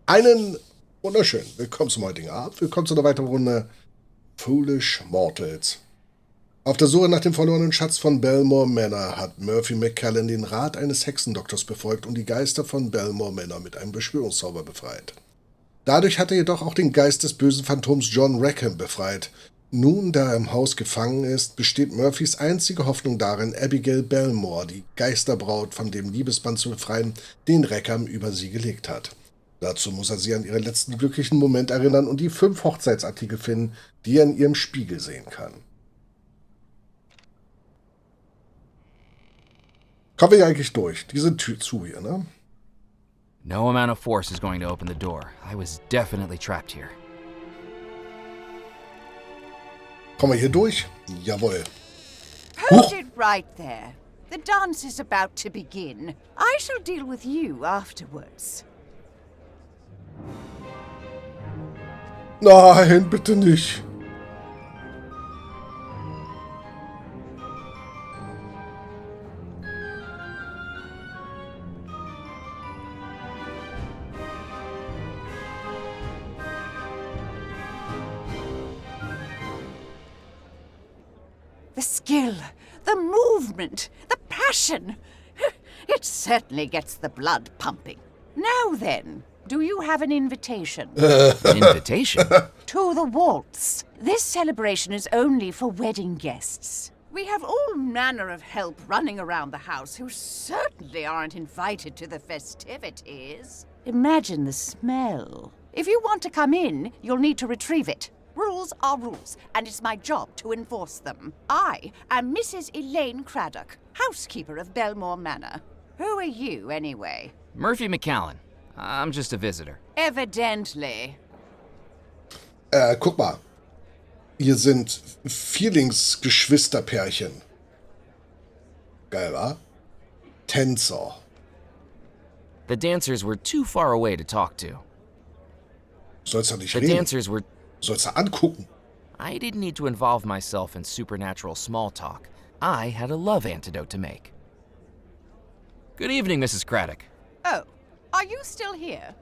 Einen wunderschönen Willkommen zum heutigen Abend. Willkommen zu einer weiteren Runde Foolish Mortals. Auf der Suche nach dem verlorenen Schatz von Bellemore Manor hat Murphy McCallan den Rat eines Hexendoktors befolgt und die Geister von Bellemore Manor mit einem Beschwörungszauber befreit. Dadurch hat er jedoch auch den Geist des bösen Phantoms John Rackham befreit. Nun, da er im Haus gefangen ist, besteht Murphys einzige Hoffnung darin, Abigail Bellemore, die Geisterbraut, von dem Liebesband zu befreien, den Rackham über sie gelegt hat. Dazu muss er sie an ihren letzten glücklichen Moment erinnern und die 5 Hochzeitsartikel finden, die er in ihrem Spiegel sehen kann. Kommen wir hier eigentlich durch? Diese Tür zu hier, ne? No amount of force is going to open the door. I was definitely trapped here. Kommen wir hier durch? Jawohl. Hold it right there. The dance is about to begin. I shall deal with you afterwards. Nein, bitte nicht. The skill, the movement, the passion. It certainly gets the blood pumping. Now then, do you have an invitation? An invitation? To the waltz. This celebration is only for wedding guests. We have all manner of help running around the house who certainly aren't invited to the festivities. Imagine the smell. If you want to come in, you'll need to retrieve it. Rules are rules, and it's my job to enforce them. I am Mrs. Elaine Craddock, housekeeper of Bellemore Manor. Who are you, anyway? Murphy McCallan. I'm just a visitor. Evidently. Guck mal. Hier sind Vierlingsgeschwisterpärchen. Geil, wa? Tänzer. The dancers were too far away to talk to. Sollst du nicht The reden. dancers were... Sollst du angucken. I didn't need to involve myself in supernatural small talk. I had a love antidote to make. Good evening, Mrs. Craddock. Oh, are you still here?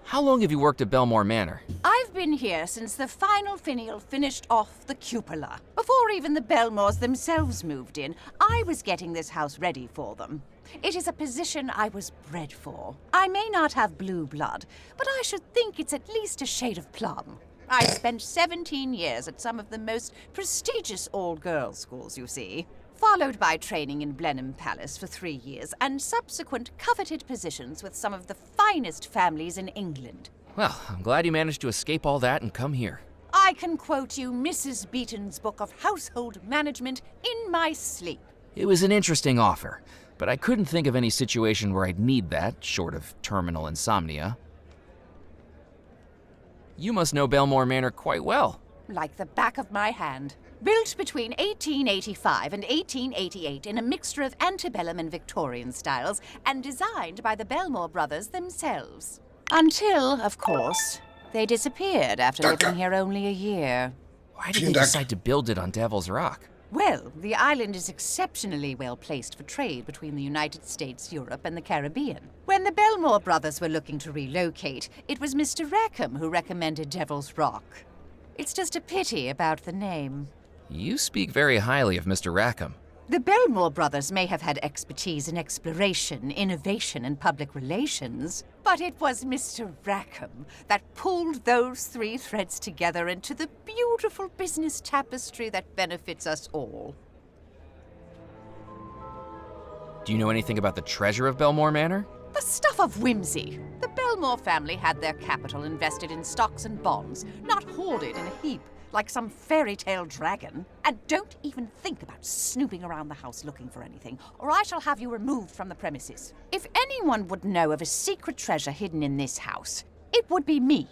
How long have you worked at Bellemore Manor? I've been here since the final finial finished off the cupola. Before even the Bellemores themselves moved in, I was getting this house ready for them. It is a position I was bred for. I may not have blue blood, but I should think it's at least a shade of plum. I spent 17 years at some of the most prestigious all-girls schools, you see, followed by training in Blenheim Palace for 3 years and subsequent coveted positions with some of the finest families in England. Well, I'm glad you managed to escape all that and come here. I can quote you Mrs. Beaton's book of household management in my sleep. It was an interesting offer, but I couldn't think of any situation where I'd need that, short of terminal insomnia. You must know Bellemore Manor quite well. Like the back of my hand. Built between 1885 and 1888 in a mixture of antebellum and Victorian styles, and designed by the Bellemore brothers themselves. Until, of course, they disappeared after living here only a year. Why did they decide to build it on Devil's Rock? Well, the island is exceptionally well placed for trade between the United States, Europe, and the Caribbean. When the Bellemore brothers were looking to relocate, it was Mr. Rackham who recommended Devil's Rock. It's just a pity about the name. You speak very highly of Mr. Rackham. The Bellemore brothers may have had expertise in exploration, innovation, and public relations, but it was Mr. Rackham that pulled those 3 threads together into the beautiful business tapestry that benefits us all. Do you know anything about the treasure of Bellemore Manor? The stuff of whimsy. The Bellemore family had their capital invested in stocks and bonds, not hoarded in a heap like some fairy tale dragon. And don't even think about snooping around the house looking for anything, or I shall have you removed from the premises. If anyone would know of a secret treasure hidden in this house, it would be me.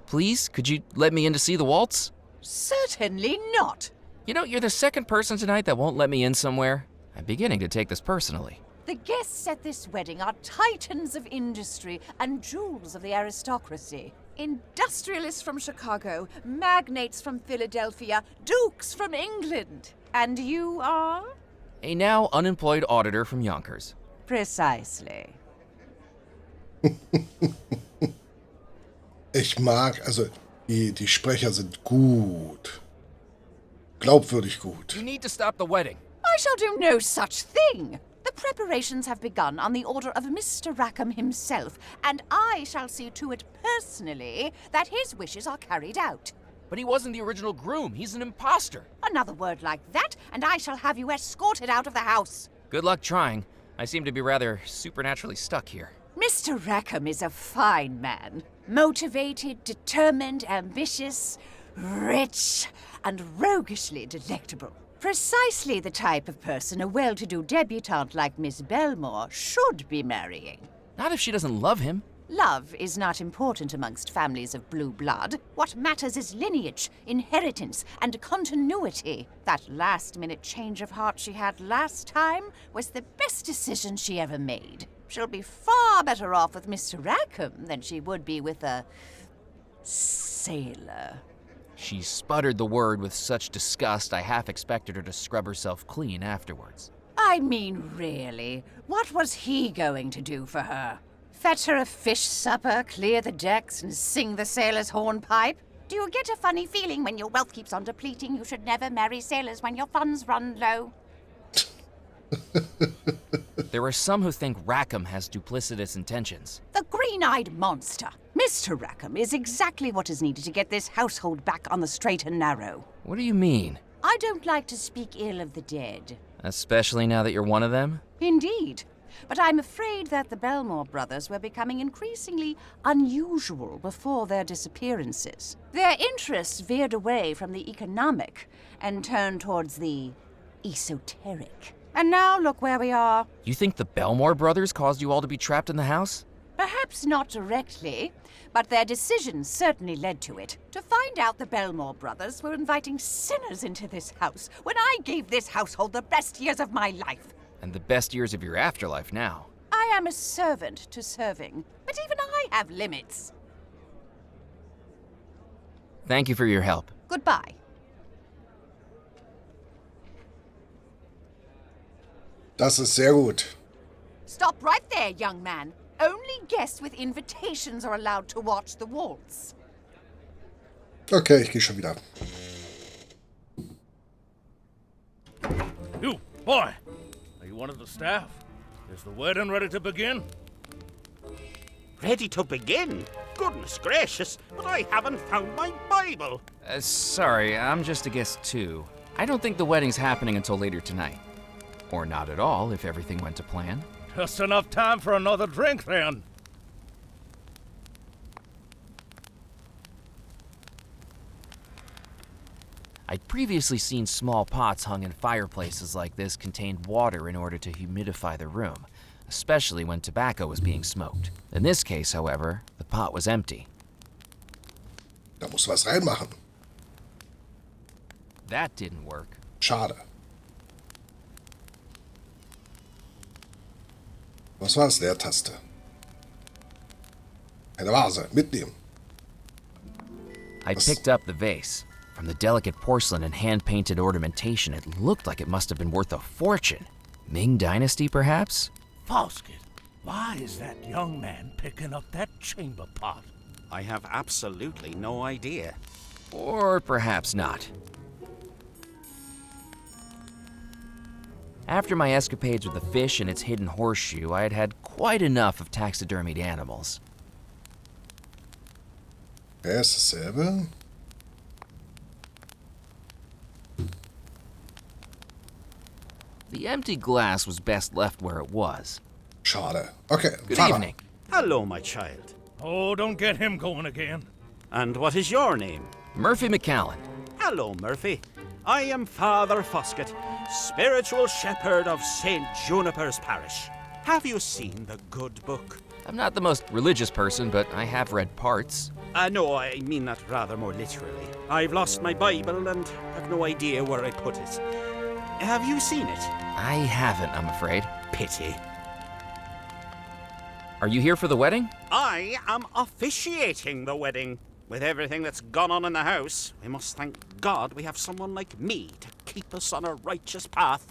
Please, could you let me in to see the waltz? Certainly not. You know, you're the second person tonight that won't let me in somewhere. I'm beginning to take this personally. The guests at this wedding are titans of industry and jewels of the aristocracy. Industrialists from Chicago, magnates from Philadelphia, dukes from England. And you are? A now unemployed auditor from Yonkers. Precisely. Ich mag, also die Sprecher sind gut. Glaubwürdig gut. You need to stop the wedding. I shall do no such thing. The preparations have begun on the order of Mr. Rackham himself, and I shall see to it personally that his wishes are carried out. But he wasn't the original groom. He's an imposter. Another word like that, and I shall have you escorted out of the house. Good luck trying. I seem to be rather supernaturally stuck here. Mr. Rackham is a fine man. Motivated, determined, ambitious, rich, and roguishly delectable. Precisely the type of person a well-to-do debutante like Miss Bellemore should be marrying. Not if she doesn't love him. Love is not important amongst families of blue blood. What matters is lineage, inheritance, and continuity. That last-minute change of heart she had last time was the best decision she ever made. She'll be far better off with Mr. Rackham than she would be with a sailor. She sputtered the word with such disgust I half expected her to scrub herself clean afterwards. I mean, really, what was he going to do for her? Fetch her a fish supper, clear the decks, and sing the sailor's hornpipe? Do you get a funny feeling when your wealth keeps on depleting you should never marry sailors when your funds run low? There are some who think Rackham has duplicitous intentions. The green-eyed monster. Mr. Rackham is exactly what is needed to get this household back on the straight and narrow. What do you mean? I don't like to speak ill of the dead. Especially now that you're one of them? Indeed. But I'm afraid that the Bellemore brothers were becoming increasingly unusual before their disappearances. Their interests veered away from the economic and turned towards the esoteric. And now look where we are. You think the Bellemore brothers caused you all to be trapped in the house? Perhaps not directly, but their decisions certainly led to it. To find out the Bellemore brothers were inviting sinners into this house when I gave this household the best years of my life. And the best years of your afterlife now. I am a servant to serving, but even I have limits. Thank you for your help. Goodbye. Das ist sehr gut. Stop right there, young man. Only guests with invitations are allowed to watch the waltz. Okay, ich gehe schon wieder. You, boy! Are you one of the staff? Is the wedding ready to begin? Ready to begin? Goodness gracious, but I haven't found my Bible. Sorry, I'm just a guest too. I don't think the wedding's happening until later tonight. Or not at all, if everything went to plan. Just enough time for another drink, then. I'd previously seen small pots hung in fireplaces like this contained water in order to humidify the room, especially when tobacco was being smoked. In this case, however, the pot was empty. Da musst du was reinmachen. That didn't work. Schade. Was war's? Leertaste. Eine Vase. Mitnehmen. I picked up the vase. From the delicate porcelain and hand-painted ornamentation, it looked like it must have been worth a fortune. Ming Dynasty, perhaps? Foskett, why is that young man picking up that chamber pot? I have absolutely no idea. Or perhaps not. After my escapades with the fish and its hidden horseshoe, I had had quite enough of taxidermied animals. Ja, ist dasselbe. The empty glass was best left where it was. Schade. Okay, Good Fahrer. evening. Hello, my child. Oh, don't get him going again. And what is your name? Murphy McCallan. Hello, Murphy. I am Father Foskett, spiritual shepherd of St. Juniper's Parish. Have you seen the good book? I'm not the most religious person, but I have read parts. No, I mean that rather more literally. I've lost my Bible and have no idea where I put it. Have you seen it? I haven't, I'm afraid. Pity. Are you here for the wedding? I am officiating the wedding. With everything that's gone on in the house, we must thank God we have someone like me to keep us on a righteous path.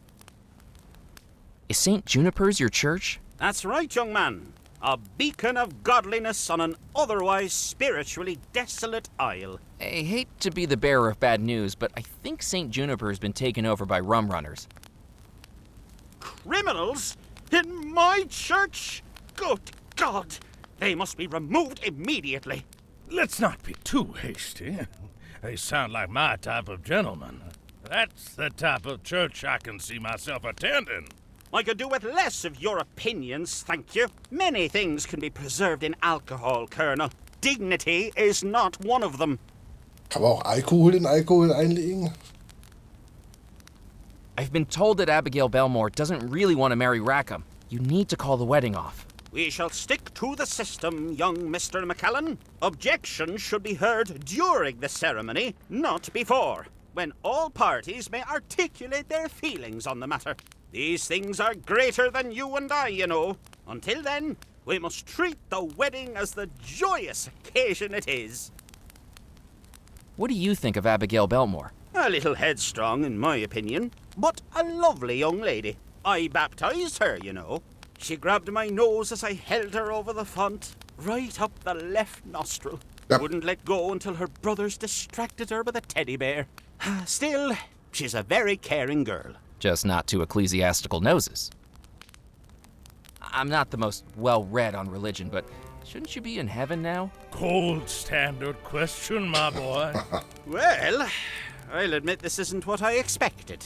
Is St. Juniper's your church? That's right, young man. A beacon of godliness on an otherwise spiritually desolate isle. I hate to be the bearer of bad news, but I think St. Juniper has been taken over by rum runners. Criminals? In my church? Good God! They must be removed immediately. Let's not be too hasty. They sound like my type of gentleman. That's the type of church I can see myself attending. I could do with less of your opinions, thank you. Many things can be preserved in alcohol, Colonel. Dignity is not one of them. Kann man auch Alkohol in Alkohol einlegen? I've been told that Abigail Bellemore doesn't really want to marry Rackham. You need to call the wedding off. We shall stick to the system, young Mr. McCallan. Objections should be heard during the ceremony, not before, when all parties may articulate their feelings on the matter. These things are greater than you and I, you know. Until then, we must treat the wedding as the joyous occasion it is. What do you think of Abigail Bellemore? A little headstrong, in my opinion, but a lovely young lady. I baptized her, you know. She grabbed my nose as I held her over the font, right up the left nostril. Yep. Wouldn't let go until her brothers distracted her with a teddy bear. Still, she's a very caring girl. Just not to ecclesiastical noses. I'm not the most well-read on religion, but shouldn't you be in heaven now? Gold standard question, my boy. Well, I'll admit this isn't what I expected.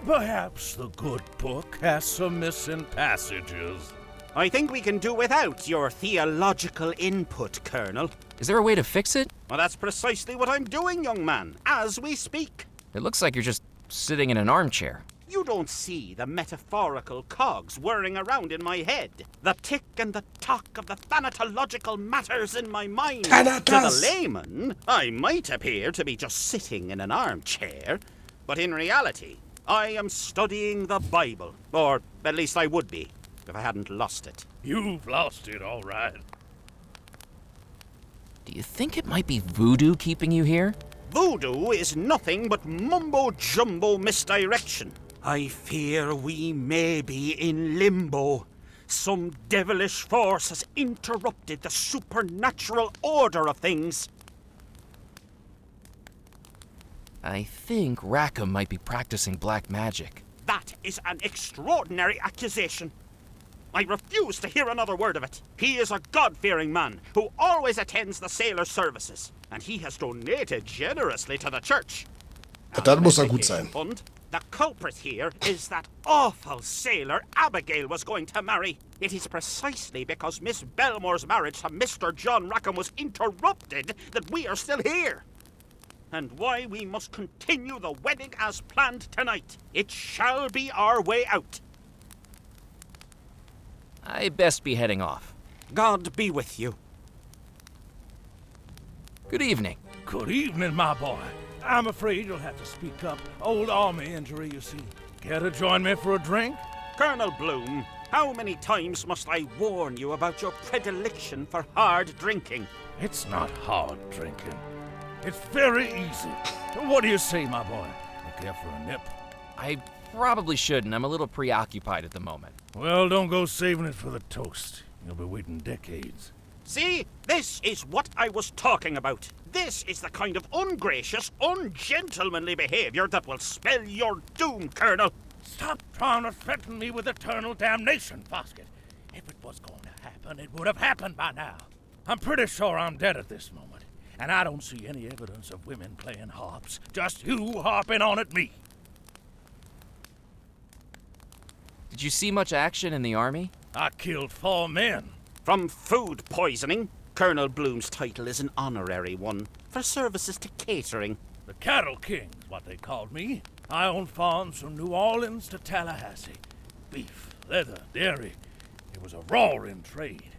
Perhaps the good book has some missing passages. I think we can do without your theological input, Colonel. Is there a way to fix it? Well, that's precisely what I'm doing, young man, as we speak. It looks like you're just sitting in an armchair. You don't see the metaphorical cogs whirring around in my head, the tick and the tock of the thanatological matters in my mind. Thanatos. To the layman, I might appear to be just sitting in an armchair, but in reality, I am studying the Bible, or at least I would be, if I hadn't lost it. You've lost it, all right. Do you think it might be voodoo keeping you here? Voodoo is nothing but mumbo-jumbo misdirection. I fear we may be in limbo. Some devilish force has interrupted the supernatural order of things. I think Rackham might be practicing black magic. That is an extraordinary accusation. I refuse to hear another word of it. He is a God-fearing man who always attends the sailor services, and he has donated generously to the church. Ja, dann muss er gut sein. Fund, the culprit here is that awful sailor Abigail was going to marry. It is precisely because Miss Bellemore's marriage to Mr. John Rackham was interrupted that we are still here. And why we must continue the wedding as planned tonight. It shall be our way out. I best be heading off. God be with you. Good evening. Good evening, my boy. I'm afraid you'll have to speak up. Old army injury, you see. Care to join me for a drink? Colonel Bloom, how many times must I warn you about your predilection for hard drinking? It's not hard drinking. It's very easy. What do you say, my boy? You care for a nip? I probably shouldn't. I'm a little preoccupied at the moment. Well, don't go saving it for the toast. You'll be waiting decades. See, this is what I was talking about. This is the kind of ungracious, ungentlemanly behavior that will spell your doom, Colonel. Stop trying to threaten me with eternal damnation, Foskett. If it was going to happen, it would have happened by now. I'm pretty sure I'm dead at this moment, and I don't see any evidence of women playing harps. Just you harping on at me. Did you see much action in the army? I killed 4 men. From food poisoning, Colonel Bloom's title is an honorary one for services to catering. The Cattle King's what they called me. I owned farms from New Orleans to Tallahassee. Beef, leather, dairy. It was a roaring trade.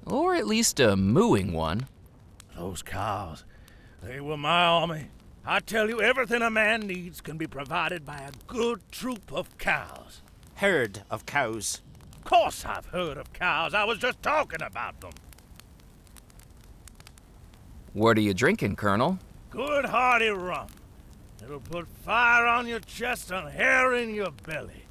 Or at least a mooing one. Those cows, they were my army. I tell you, everything a man needs can be provided by a good troop of cows. Herd of cows. Of course I've heard of cows. I was just talking about them. What are you drinking, Colonel? Good hearty rum. It'll put fire on your chest and hair in your belly.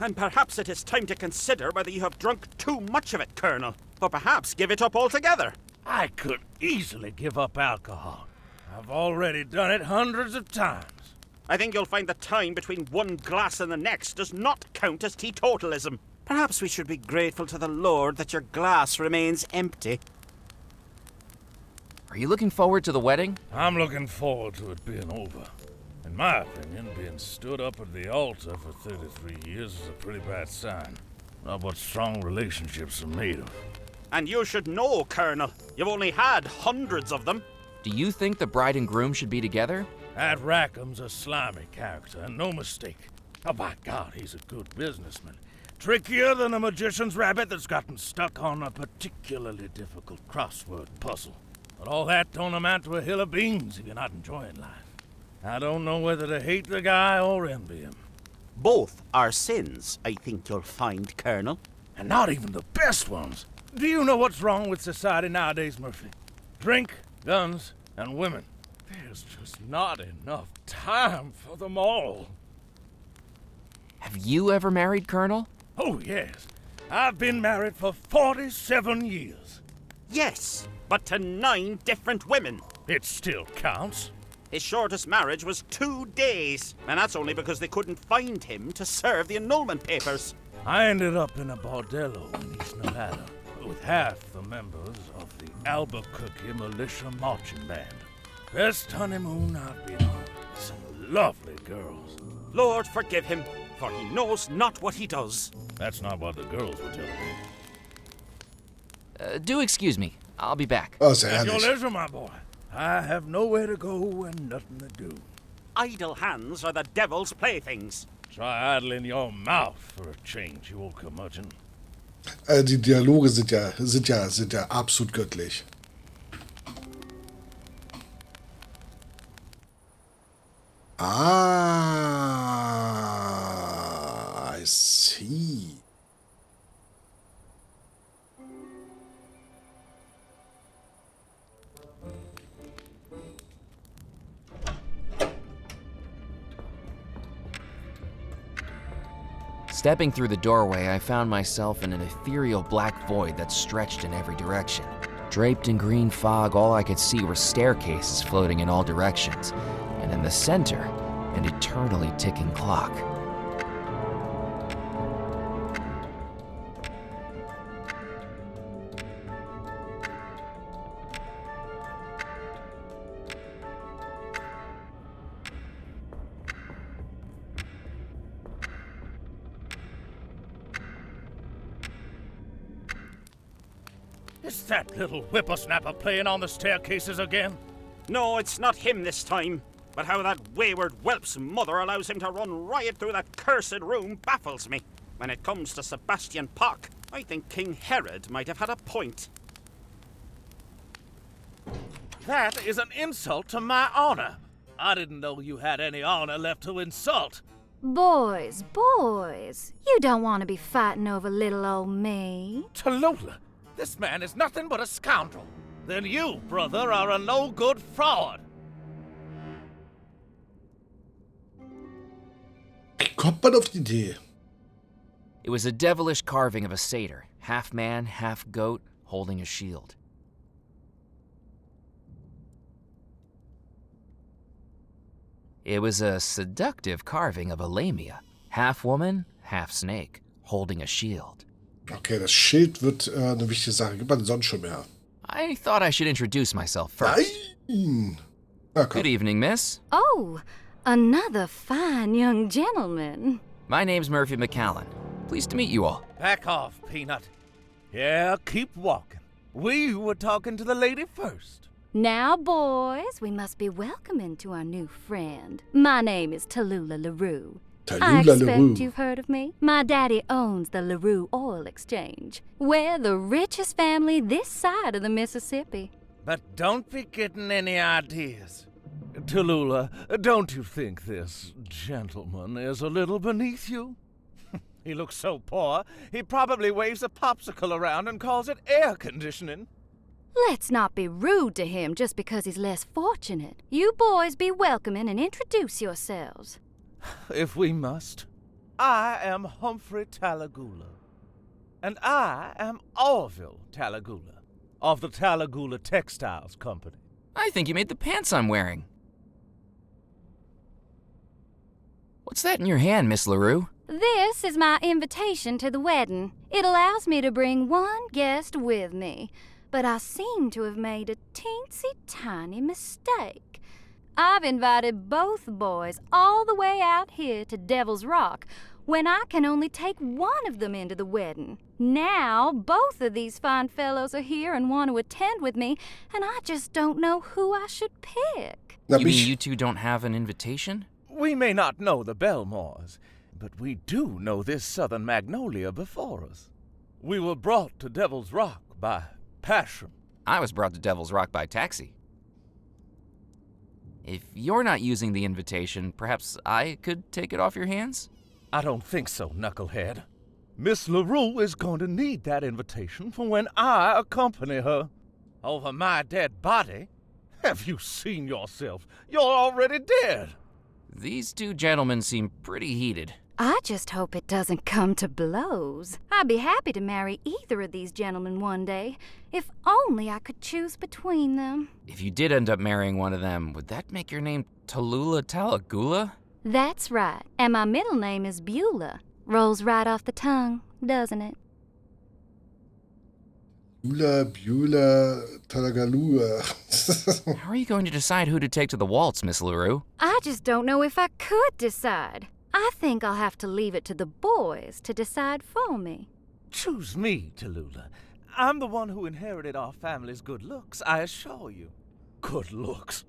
And perhaps it is time to consider whether you have drunk too much of it, Colonel. Or perhaps give it up altogether. I could easily give up alcohol. I've already done it hundreds of times. I think you'll find the time between one glass and the next does not count as teetotalism. Perhaps we should be grateful to the Lord that your glass remains empty. Are you looking forward to the wedding? I'm looking forward to it being over. In my opinion, being stood up at the altar for 33 years is a pretty bad sign. Not what strong relationships are made of. And you should know, Colonel. You've only had hundreds of them. Do you think the bride and groom should be together? That Rackham's a slimy character, and no mistake. Oh, by God, he's a good businessman. Trickier than a magician's rabbit that's gotten stuck on a particularly difficult crossword puzzle. But all that don't amount to a hill of beans if you're not enjoying life. I don't know whether to hate the guy or envy him. Both are sins, I think you'll find, Colonel. And not even the best ones. Do you know what's wrong with society nowadays, Murphy? Drink, guns, and women. There's just not enough time for them all. Have you ever married, Colonel? Oh, yes. I've been married for 47 years. Yes, but to 9 different women. It still counts. His shortest marriage was 2 days, and that's only because they couldn't find him to serve the annulment papers. I ended up in a bordello in East Nevada with half the members of the Albuquerque Militia Marching Band. Best honeymoon I've been on. Some lovely girls. Lord forgive him, for he knows not what he does. That's not what the girls were telling me. Do excuse me. I'll be back. Oh, sehr At your herrlich. leisure, my boy. I have nowhere to go and nothing to do. Idle hands are the devil's playthings. Try idling your mouth for a change, you old curmudgeon. Die Dialoge sind ja absolut göttlich. Ah, I see. Stepping through the doorway, I found myself in an ethereal black void that stretched in every direction. Draped in green fog, all I could see were staircases floating in all directions, and in the center, an eternally ticking clock. Is that little whippersnapper playing on the staircases again? No, it's not him this time. But how that wayward whelp's mother allows him to run riot through that cursed room baffles me. When it comes to Sebastian Bach, I think King Herod might have had a point. That is an insult to my honor. I didn't know you had any honor left to insult. Boys, you don't want to be fighting over little old me. Tallulah, this man is nothing but a scoundrel. Then you, brother, are a no-good fraud. Kommt man auf die Idee? It was a devilish carving of a satyr, half man, half goat, holding a shield. It was a seductive carving of a lamia, half woman, half snake, holding a shield. Okay, das Schild wird eine wichtige Sache. Gib mal den Sonnenschirm her. I thought I should introduce myself first. Nein! Na komm. Good evening, miss. Oh, another fine young gentleman. My name's Murphy McCallan. Pleased to meet you all. Back off, Peanut. Yeah, keep walking. We were talking to the lady first. Now, boys, we must be welcoming to our new friend. My name is Tallulah LaRue. I Tallulah expect LaRue. you've heard of me. My daddy owns the LaRue Oil Exchange. We're the richest family this side of the Mississippi. But don't be getting any ideas. Tallulah, don't you think this gentleman is a little beneath you? He looks so poor, he probably waves a popsicle around and calls it air conditioning. Let's not be rude to him just because he's less fortunate. You boys be welcoming and introduce yourselves. If we must. I am Humphrey Talagula, and I am Orville Talagula of the Talagula Textiles Company. I think you made the pants I'm wearing. What's that in your hand, Miss LaRue? This is my invitation to the wedding. It allows me to bring one guest with me, but I seem to have made a teensy tiny mistake. I've invited both boys all the way out here to Devil's Rock when I can only take one of them into the wedding. Now, both of these fine fellows are here and want to attend with me, and I just don't know who I should pick. You mean you two don't have an invitation? We may not know the Bellemores, but we do know this southern magnolia before us. We were brought to Devil's Rock by passion. I was brought to Devil's Rock by taxi. If you're not using the invitation, perhaps I could take it off your hands? I don't think so, knucklehead. Miss LaRue is going to need that invitation for when I accompany her. Over my dead body? Have you seen yourself? You're already dead. These two gentlemen seem pretty heated. I just hope it doesn't come to blows. I'd be happy to marry either of these gentlemen one day, if only I could choose between them. If you did end up marrying one of them, would that make your name Tallulah Talagula? That's right, and my middle name is Beulah. Rolls right off the tongue, doesn't it? Beulah, Talagalua. How are you going to decide who to take to the waltz, Miss LaRue? I just don't know if I could decide. I think I'll have to leave it to the boys to decide for me. Choose me, Tallulah. I'm the one who inherited our family's good looks, I assure you. Good looks?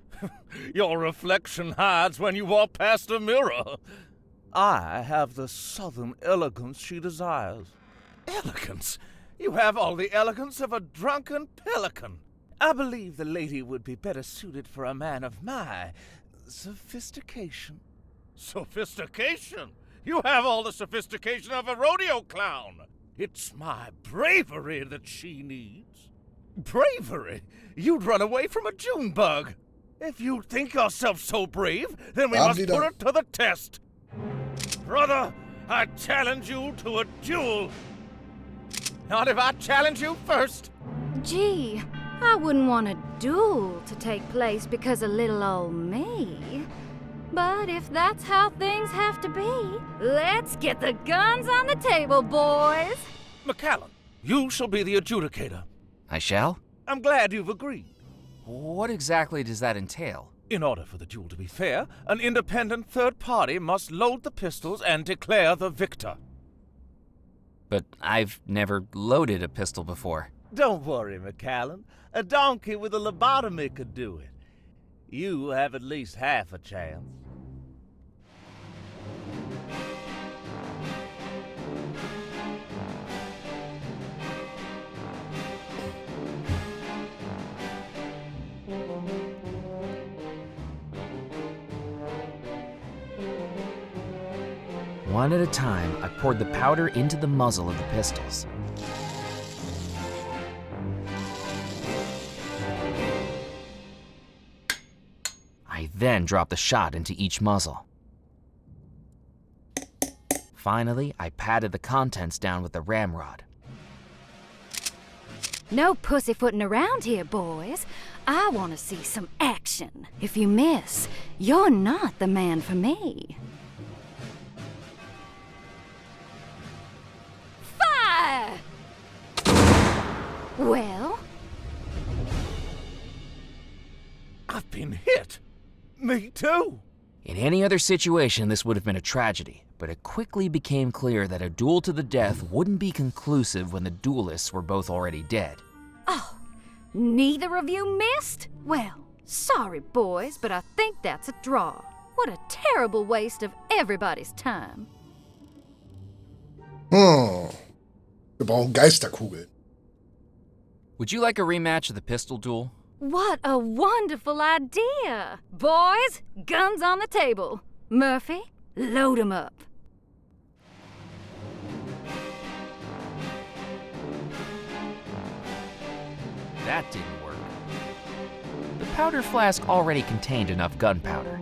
Your reflection hides when you walk past a mirror. I have the southern elegance she desires. Elegance? You have all the elegance of a drunken pelican. I believe the lady would be better suited for a man of my sophistication. Sophistication? You have all the sophistication of a rodeo clown. It's my bravery that she needs. Bravery? You'd run away from a June bug. If you think yourself so brave, then we must put it to the test. Brother, I challenge you to a duel. Not if I challenge you first. Gee, I wouldn't want a duel to take place because of little old me. But if that's how things have to be, let's get the guns on the table, boys. McCallum, you shall be the adjudicator. I shall? I'm glad you've agreed. What exactly does that entail? In order for the duel to be fair, an independent third party must load the pistols and declare the victor. But I've never loaded a pistol before. Don't worry, McCallum. A donkey with a lobotomy could do it. You have at least half a chance. One at a time, I poured the powder into the muzzle of the pistols. I then dropped the shot into each muzzle. Finally, I patted the contents down with the ramrod. No pussyfooting around here, boys. I want to see some action. If you miss, you're not the man for me. Fire! Well? I've been hit. Me too. In any other situation, this would have been a tragedy, but it quickly became clear that a duel to the death wouldn't be conclusive when the duelists were both already dead. Oh, neither of you missed? Well, sorry, boys, but I think that's a draw. What a terrible waste of everybody's time. Wir brauchen Geisterkugeln. Would you like a rematch of the pistol duel? What a wonderful idea! Boys, guns on the table. Murphy, load 'em up. That didn't work. The powder flask already contained enough gunpowder.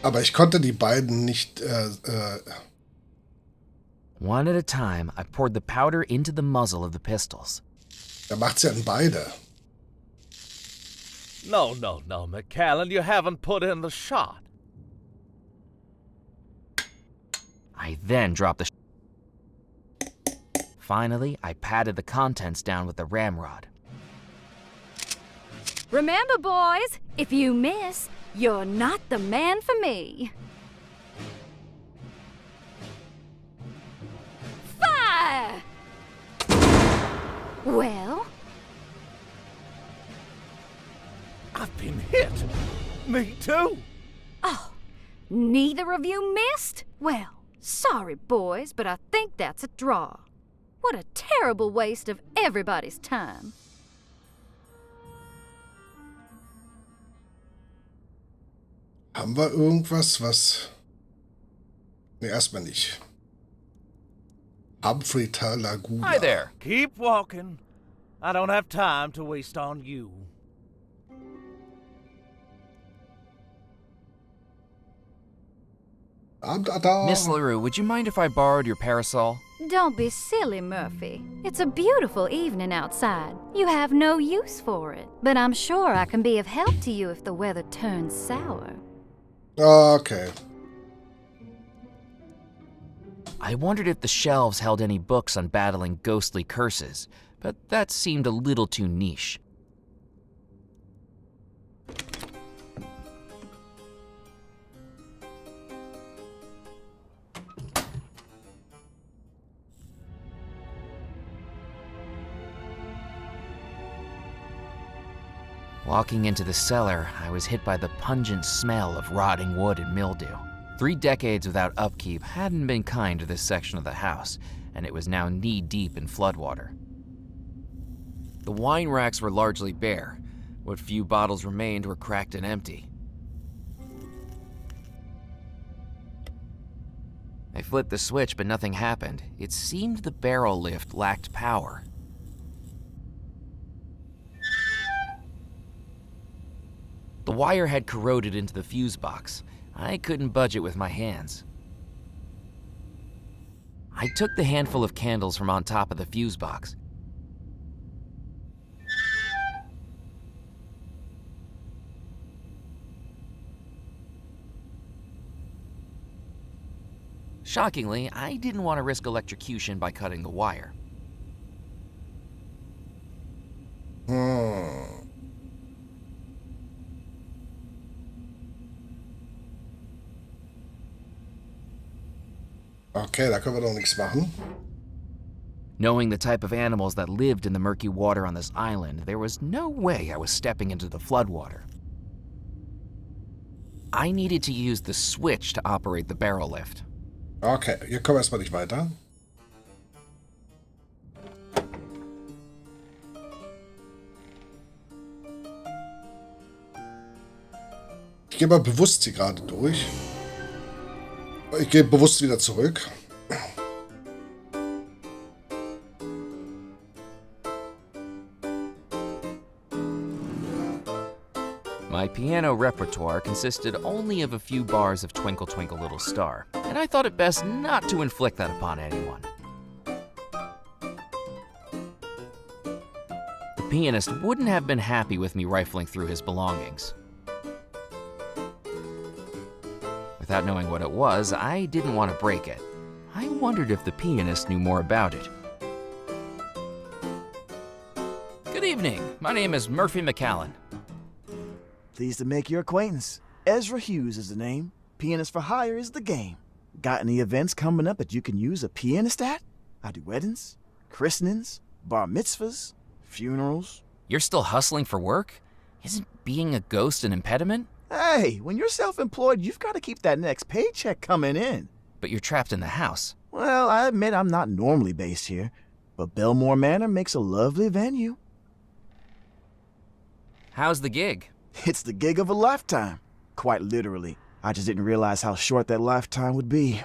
Aber ich konnte die beiden nicht, One at a time, I poured the powder into the muzzle of the pistols. er macht's ja in beide. No, McCallan, you haven't put in the shot. I then dropped the Finally, I patted the contents down with the ramrod. Remember, boys, if you miss, you're not the man for me. Fire! Well? I've been hit. Me too. Oh, neither of you missed? Well, sorry, boys, but I think that's a draw. What a terrible waste of everybody's time. Haben wir irgendwas, was... Ne, erstmal nicht. Humphrey Laguna. Hi there. Keep walking. I don't have time to waste on you. Miss LaRue, would you mind if I borrowed your parasol? Don't be silly, Murphy. It's a beautiful evening outside. You have no use for it. But I'm sure I can be of help to you if the weather turns sour. Okay. I wondered if the shelves held any books on battling ghostly curses, but that seemed a little too niche. Walking into the cellar, I was hit by the pungent smell of rotting wood and mildew. 3 decades without upkeep hadn't been kind to this section of the house, and it was now knee-deep in floodwater. The wine racks were largely bare. What few bottles remained were cracked and empty. I flipped the switch, but nothing happened. It seemed the barrel lift lacked power. The wire had corroded into the fuse box. I couldn't budge it with my hands. I took the handful of candles from on top of the fuse box. Shockingly, I didn't want to risk electrocution by cutting the wire. Okay, da können wir doch nichts machen. Knowing the type of animals that lived in the murky water on this island, there was no way I was stepping into the floodwater. I needed to use the switch to operate the barrel lift. Okay, hier kommen wir erstmal nicht weiter. Ich gehe mal bewusst hier gerade durch. Ich gehe bewusst wieder zurück. My piano repertoire consisted only of a few bars of Twinkle Twinkle Little Star, and I thought it best not to inflict that upon anyone. The pianist wouldn't have been happy with me rifling through his belongings. Without knowing what it was, I didn't want to break it. I wondered if the pianist knew more about it. Good evening. My name is Murphy McCallan. Pleased to make your acquaintance. Ezra Hughes is the name. Pianist for hire is the game. Got any events coming up that you can use a pianist at? I do weddings, christenings, bar mitzvahs, funerals. You're still hustling for work? Isn't being a ghost an impediment? Hey, when you're self-employed, you've got to keep that next paycheck coming in. But you're trapped in the house. Well, I admit I'm not normally based here, but Bellemore Manor makes a lovely venue. How's the gig? It's the gig of a lifetime. Quite literally. I just didn't realize how short that lifetime would be.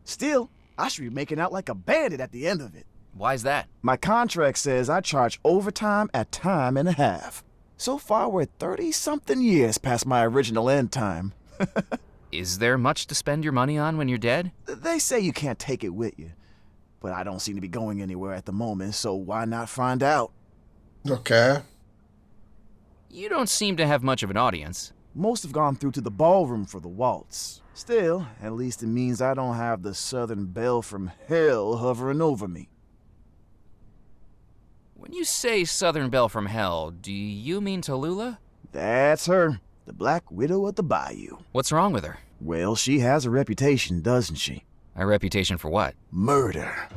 Still, I should be making out like a bandit at the end of it. Why's that? My contract says I charge overtime at time and a half. So far, we're 30-something years past my original end time. Is there much to spend your money on when you're dead? They say you can't take it with you, but I don't seem to be going anywhere at the moment, so why not find out? Okay. You don't seem to have much of an audience. Most have gone through to the ballroom for the waltz. Still, at least it means I don't have the southern belle from hell hovering over me. When you say Southern Belle from Hell, do you mean Tallulah? That's her, the Black Widow of the Bayou. What's wrong with her? Well, she has a reputation, doesn't she? A reputation for what? Murder.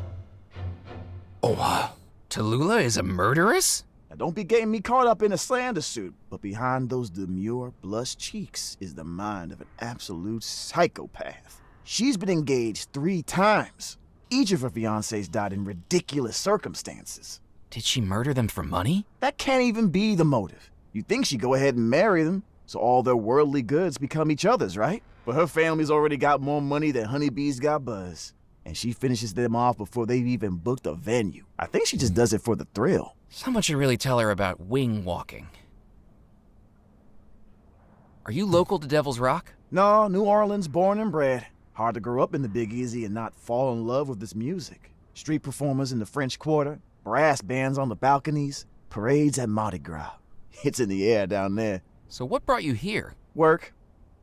Oh, wow. Tallulah is a murderess? Now don't be getting me caught up in a slander suit, but behind those demure, blush cheeks is the mind of an absolute psychopath. She's been engaged 3 times. Each of her fiancés died in ridiculous circumstances. Did she murder them for money? That can't even be the motive. You'd think she'd go ahead and marry them, so all their worldly goods become each other's, right? But her family's already got more money than honeybees got buzz. And she finishes them off before they've even booked a venue. I think she just does it for the thrill. Someone should really tell her about wing walking. Are you local to Devil's Rock? No, New Orleans born and bred. Hard to grow up in the Big Easy and not fall in love with this music. Street performers in the French Quarter, brass bands on the balconies, parades at Mardi Gras. It's in the air down there. So what brought you here? Work.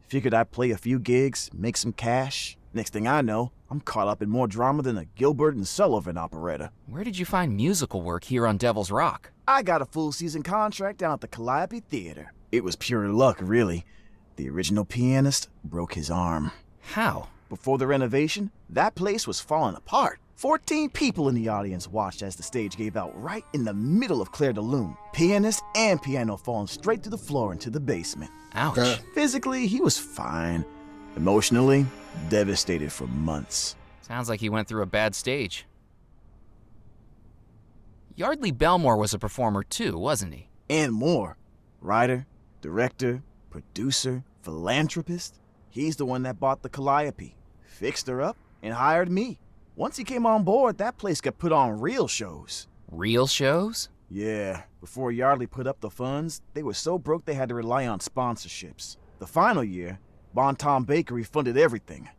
Figured I'd play a few gigs, make some cash. Next thing I know, I'm caught up in more drama than a Gilbert and Sullivan operetta. Where did you find musical work here on Devil's Rock? I got a full season contract down at the Calliope Theater. It was pure luck, really. The original pianist broke his arm. How? Before the renovation, that place was falling apart. 14 people in the audience watched as the stage gave out right in the middle of Claire de Lune. Pianist and piano falling straight to the floor into the basement. Ouch. Physically, he was fine. Emotionally, devastated for months. Sounds like he went through a bad stage. Yardley Bellemore was a performer too, wasn't he? And more. Writer, director, producer, philanthropist. He's the one that bought the Calliope, fixed her up, and hired me. Once he came on board, that place got put on real shows. Real shows? Yeah, before Yardley put up the funds, they were so broke they had to rely on sponsorships. The final year, Bon Tom Bakery funded everything,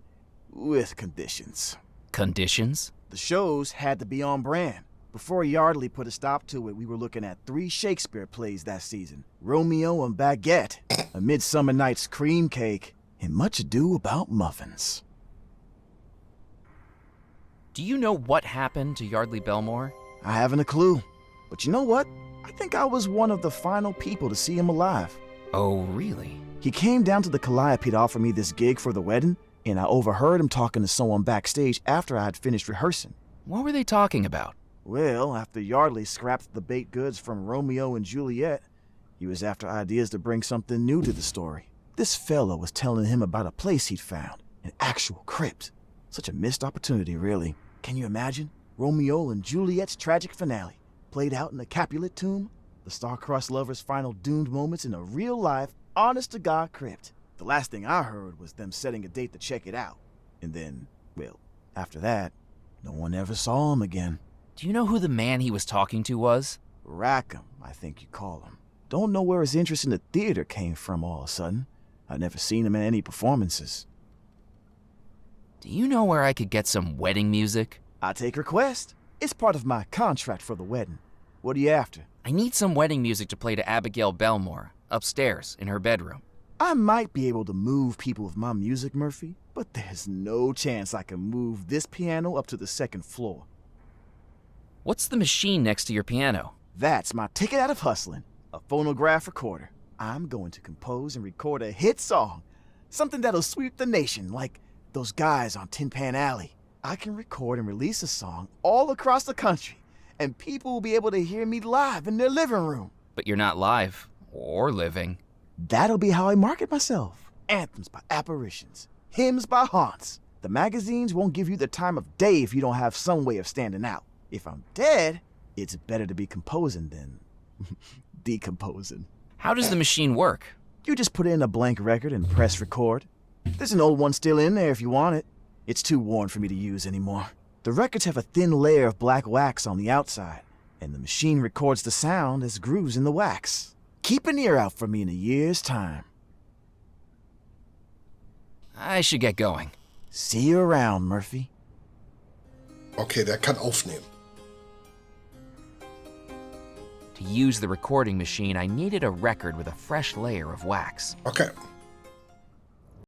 with conditions. Conditions? The shows had to be on brand. Before Yardley put a stop to it, we were looking at 3 Shakespeare plays that season. Romeo and Baguette, A Midsummer Night's Cream Cake, and Much Ado About Muffins. Do you know what happened to Yardley Bellemore? I haven't a clue. But you know what? I think I was one of the final people to see him alive. Oh, really? He came down to the Calliope to offer me this gig for the wedding, and I overheard him talking to someone backstage after I had finished rehearsing. What were they talking about? Well, after Yardley scrapped the baked goods from Romeo and Juliet, he was after ideas to bring something new to the story. This fella was telling him about a place he'd found, an actual crypt. Such a missed opportunity, really. Can you imagine? Romeo and Juliet's tragic finale, played out in a Capulet tomb, the star-crossed lovers' final doomed moments in a real-life, honest-to-God crypt. The last thing I heard was them setting a date to check it out. And then, well, after that, no one ever saw him again. Do you know who the man he was talking to was? Rackham, I think you call him. Don't know where his interest in the theater came from all of a sudden. I'd never seen him in any performances. Do you know where I could get some wedding music? I take request. It's part of my contract for the wedding. What are you after? I need some wedding music to play to Abigail Bellemore, upstairs in her bedroom. I might be able to move people with my music, Murphy, but there's no chance I can move this piano up to the 2nd floor. What's the machine next to your piano? That's my ticket out of hustling, a phonograph recorder. I'm going to compose and record a hit song, something that'll sweep the nation like those guys on Tin Pan Alley. I can record and release a song all across the country, and people will be able to hear me live in their living room. But you're not live, or living. That'll be how I market myself. Anthems by apparitions, hymns by haunts. The magazines won't give you the time of day if you don't have some way of standing out. If I'm dead, it's better to be composing than decomposing. How does the machine work? You just put in a blank record and press record. There's an old one still in there if you want it. It's too worn for me to use anymore. The records have a thin layer of black wax on the outside, and the machine records the sound as grooves in the wax. Keep an ear out for me in a year's time. I should get going. See you around, Murphy. Okay, der kann aufnehmen. To use the recording machine, I needed a record with a fresh layer of wax. Okay.